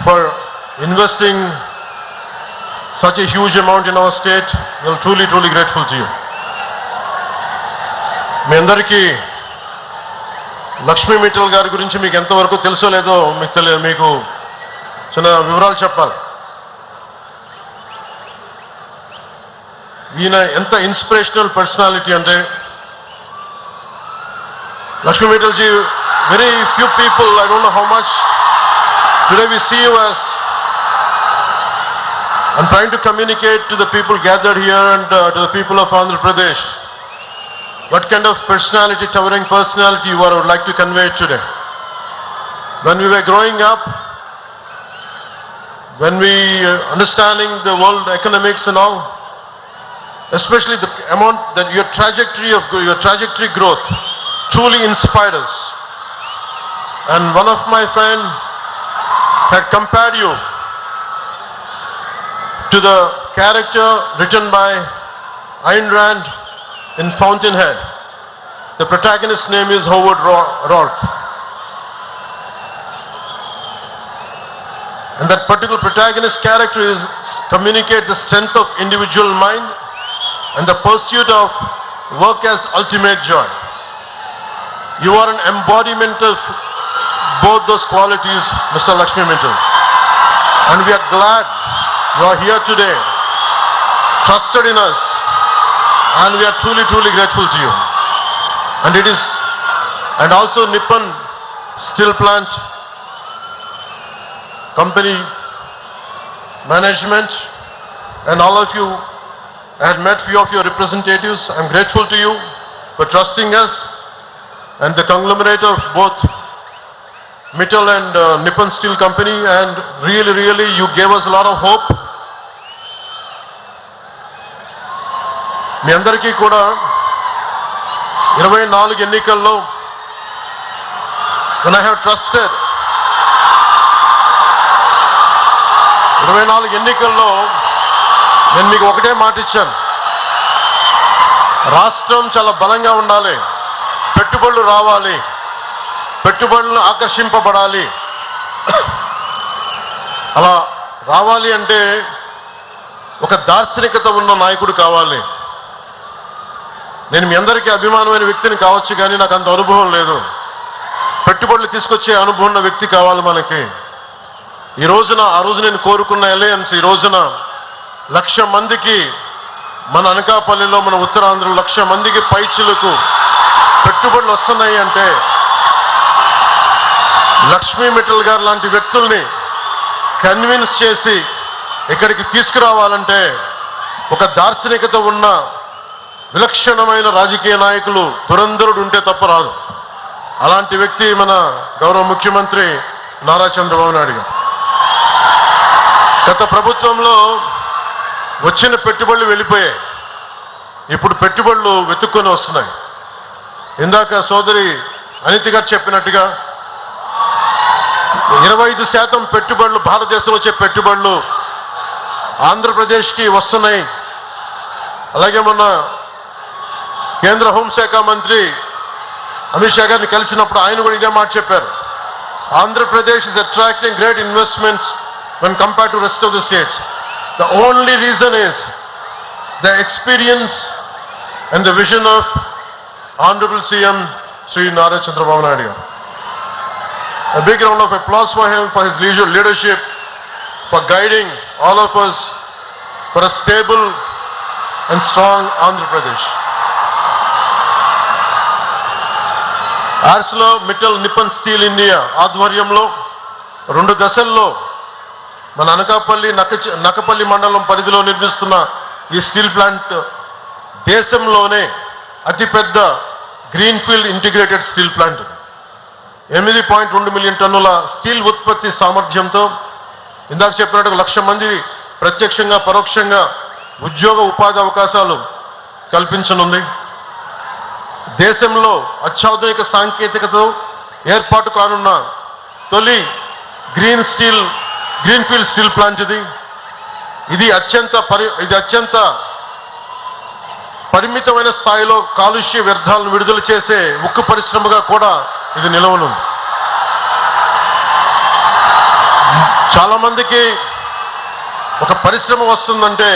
for investing such a huge amount in our state. We are truly grateful to you. మీ అందరికీ లక్ష్మీ మిట్టల్ గారి గురించి మీకు ఎంతవరకు తెలుసో లేదో మీకు చిన్న వివరాలు చెప్పాలి. ఈయన ఎంత ఇన్స్పిరేషనల్ పర్సనాలిటీ అంటే, Lakshmi Mittal ji, very few people, I don't know how much, today we see you as, I'm trying to communicate to the people gathered here and to the people of Andhra Pradesh, what kind of personality, towering personality you are, I would like to convey today. When we were growing up, when we understanding the world economics and all, especially the amount that your trajectory growth truly inspired us. And one of my friend had compared you to the character written by Ayn Rand in Fountainhead. The protagonist's name is Howard Roark. And that particular protagonist character communicates the strength of individual mind and the pursuit of work as ultimate joy. You are an embodiment of both those qualities, Mr. Lakshmi Mittal. And we are glad you are here today, trusted in us, and we are truly grateful to you. And also Nippon Steel Plant Company management and all of you, I had met few of your representatives. I am grateful to you for trusting us, and the conglomerate of both Mittal and Nippon Steel Company, and really you gave us a lot of hope. మీ అందరికీ కూడా 24 ఎన్నికల్లో when I have trusted 24 ఎన్నికల్లో నేను మీకు ఒకటే మాట ఇచ్చాను, రాష్ట్రం చాలా బలంగా ఉండాలి, పెట్టుబడులు రావాలి, పెట్టుబడులు ఆకర్షింపబడాలి. అలా రావాలి అంటే ఒక దార్శనికత ఉన్న నాయకుడు కావాలి. నేను మీ అందరికీ అభిమానమైన వ్యక్తిని కావచ్చు, కానీ నాకు అంత అనుభవం లేదు. పెట్టుబడులు తీసుకొచ్చే అనుభవం ఉన్న వ్యక్తి కావాలి మనకి. ఈ రోజున ఆ రోజు నేను కోరుకున్న అలయన్స్ ఈ రోజున 1,00,000 మందికి, మన అనకాపల్లిలో మన ఉత్తరాంధ్రలో 1,00,000 మందికి పైచిలకు పెట్టుబడులు వస్తున్నాయి అంటే, లక్ష్మీ మిట్టల్ గారు లాంటి వ్యక్తుల్ని కన్విన్స్ చేసి ఇక్కడికి తీసుకురావాలంటే ఒక దార్శనికత ఉన్న విలక్షణమైన రాజకీయ నాయకులు, దురంధరుడు ఉంటే తప్ప రాదు. అలాంటి వ్యక్తి మన గౌరవ ముఖ్యమంత్రి నారా చంద్రబాబు నాయుడు గారు. గత ప్రభుత్వంలో వచ్చిన పెట్టుబడులు వెళ్ళిపోయాయి, ఇప్పుడు పెట్టుబడులు వెతుక్కొని వస్తున్నాయి. ఇందాక సోదరి అనిత గారు చెప్పినట్టుగా 25% పెట్టుబడులు, భారతదేశంలో వచ్చే పెట్టుబడులు ఆంధ్రప్రదేశ్కి వస్తున్నాయి. అలాగే మొన్న కేంద్ర హోంశాఖ మంత్రి అమిత్ షా గారిని కలిసినప్పుడు ఆయన కూడా ఇదే మాట చెప్పారు, Andhra Pradesh is attracting great investments when compared to rest of the states. The only reason is the experience and the vision of Honorable CM Sri Nara Chandrababu Naidu garu. A big round of applause for him, for his leadership, for guiding all of us for a stable and strong Andhra Pradesh. ArcelorMittal Nippon Steel India ఆధ్వర్యంలో 2 దశల్లో మన అనకాపల్లి నక్కపల్లి మండలం పరిధిలో నిర్మిస్తున్న ఈ steel plant దేశంలోనే అతిపెద్ద greenfield integrated steel plant. 8.2 million టన్నుల స్టీల్ ఉత్పత్తి సామర్థ్యంతో ఇందాక చెప్పినట్టు 1,00,000 మంది ప్రత్యక్షంగా పరోక్షంగా ఉద్యోగ ఉపాధి అవకాశాలు కల్పించనుంది. దేశంలో అత్యాధునిక సాంకేతికతతో ఏర్పాటు కానున్న తొలి గ్రీన్ఫీల్డ్ స్టీల్ ప్లాంట్ ఇది అత్యంత పరిమితమైన స్థాయిలో కాలుష్య వ్యర్థాలను విడుదల చేసే ఉక్కు పరిశ్రమగా కూడా ఇది నిలవనుంది. చాలామందికి ఒక పరిశ్రమ వస్తుందంటే